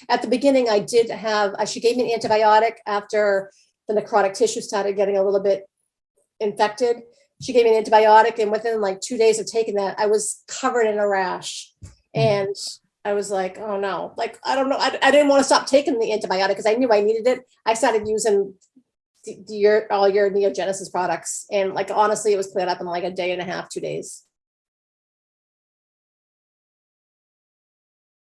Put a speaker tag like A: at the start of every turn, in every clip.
A: At the beginning, I did have, she gave me an antibiotic after the necrotic tissue started getting a little bit infected. She gave me an antibiotic, and within like 2 days of taking that, I was covered in a rash. And I was like, oh no, like, I don't know. I didn't want to stop taking the antibiotic because I knew I needed it. I started using all your NeoGenesis products. And like, honestly, it was cleared up in like a day and a half, 2 days.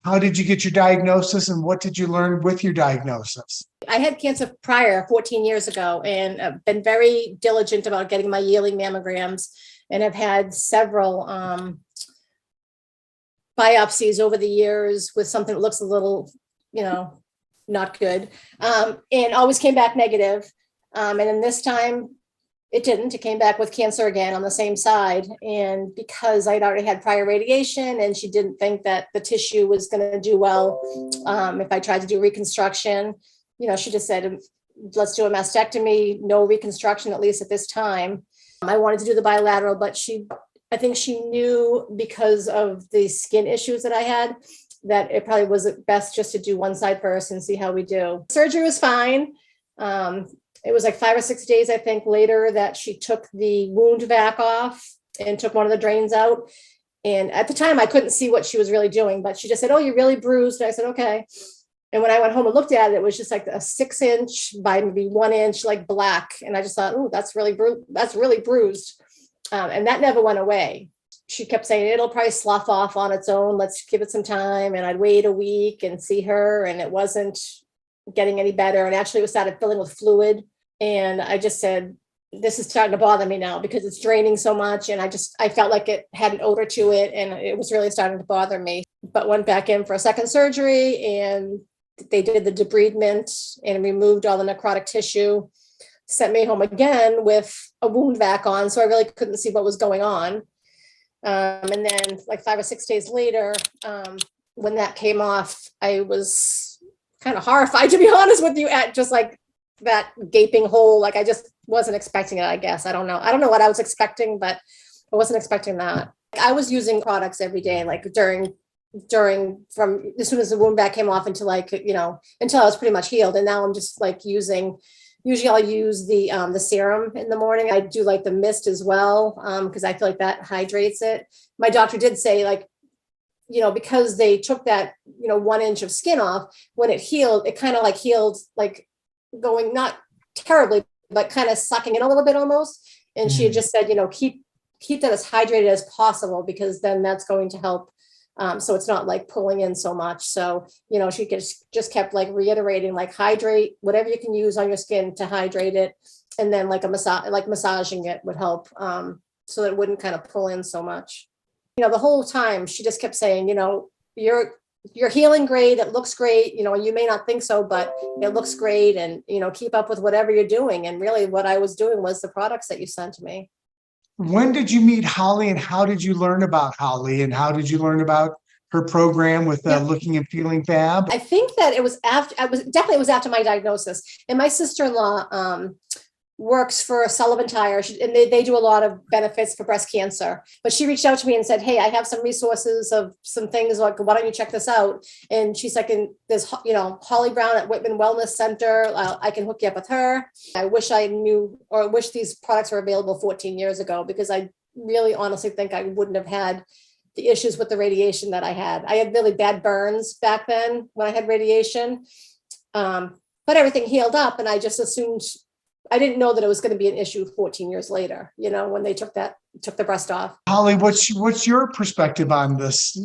B: How did you get your diagnosis, and what did you learn with your diagnosis?
A: I had cancer prior 14 years ago, and I've been very diligent about getting my yearly mammograms, and I've had several biopsies over the years with something that looks a little, not good, and always came back negative. And then this time it didn't. It came back with cancer again on the same side. And because I'd already had prior radiation, and she didn't think that the tissue was going to do well if I tried to do reconstruction, she just said, let's do a mastectomy, no reconstruction, at least at this time. I wanted to do the bilateral, but I think she knew, because of the skin issues that I had, that it probably was best just to do one side first and see how we do. Surgery was fine. It was like 5 or 6 days, I think, later that she took the wound vac off and took one of the drains out. And at the time, I couldn't see what she was really doing, but she just said, oh, you're really bruised. And I said, okay. And when I went home and looked at it, it was just like a 6-inch by maybe 1 inch, like black. And I just thought, oh, that's really bruised. And that never went away. She kept saying, it'll probably slough off on its own. Let's give it some time. And I'd wait a week and see her. And it wasn't getting any better. And actually it started filling with fluid. And I just said, this is starting to bother me now because it's draining so much. And I felt like it had an odor to it. And it was really starting to bother me. But went back in for a second surgery, and they did the debridement and removed all the necrotic tissue, sent me home again with a wound vac on. So I really couldn't see what was going on. And then like 5 or 6 days later, when that came off, I was kind of horrified, to be honest with you, at just like that gaping hole. Like, I just wasn't expecting it, I guess. I don't know what I was expecting, but I wasn't expecting that. I was using products every day, like during from as soon as the wound vac came off until until I was pretty much healed. And now I'm just like usually I'll use the serum in the morning. I do like the mist as well, because I feel like that hydrates it. My doctor did say, like, because they took that 1 inch of skin off, when it healed, it kind of like healed, like going not terribly, but kind of sucking in a little bit almost. And she had just said, keep that as hydrated as possible, because then that's going to help. So it's not like pulling in so much. So, she just kept like reiterating, like, hydrate whatever you can use on your skin to hydrate it. And then like massaging it would help, so that it wouldn't kind of pull in so much. The whole time she just kept saying, you're healing great. It looks great. You may not think so, but it looks great. And, keep up with whatever you're doing. And really what I was doing was the products that you sent to me.
B: When did you meet Holly, and how did you learn about Holly, and how did you learn about her program with Looking and Feeling Fab?
A: I think that it was after my diagnosis. And my sister-in-law works for Sullivan Tire, and they do a lot of benefits for breast cancer. But she reached out to me and said, hey, I have some resources of some things, like, why don't you check this out? And she's like, there's Holly Brown at Whitman Wellness Center. I can hook you up with her. I wish I knew, or wish these products were available 14 years ago, because I really honestly think I wouldn't have had the issues with the radiation that I had. I had really bad burns back then when I had radiation, but everything healed up, and I just assumed, I didn't know that it was going to be an issue 14 years later, when they took the breast off.
B: Holly, what's your perspective on this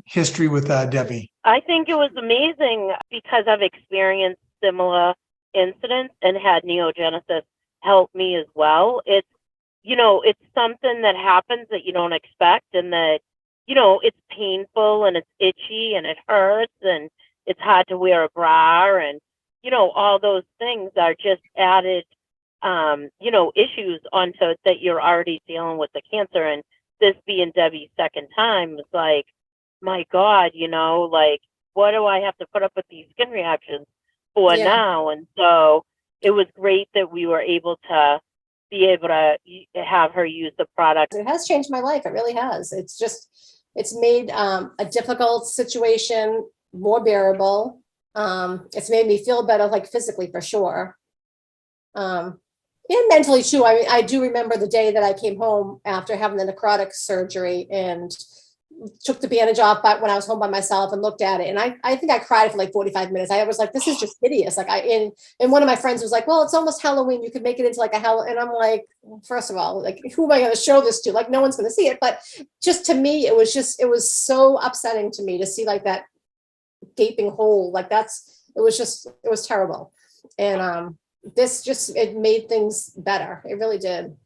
B: history with Debbie?
C: I think it was amazing because I've experienced similar incidents and had NeoGenesis help me as well. It's something that happens that you don't expect, and that, it's painful and it's itchy and it hurts and it's hard to wear a bra, and, all those things are just added issues onto that you're already dealing with the cancer. And this being Debbie's second time was like, my God, like, what do I have to put up with these skin reactions for now? And so it was great that we were able to have her use the product.
A: It has changed my life. It really has. It's made a difficult situation more bearable. It's made me feel better, like physically for sure. And mentally too. I mean, I do remember the day that I came home after having the necrotic surgery and took the bandage off, but when I was home by myself and looked at it, and I think I cried for like 45 minutes. I was like, this is just hideous. Like and one of my friends was like, well, it's almost Halloween. You could make it into like a hell. And I'm like, first of all, like, who am I going to show this to? Like, no one's going to see it. But just to me, it was so upsetting to me to see like that gaping hole. Like it was terrible. And, it made things better. It really did.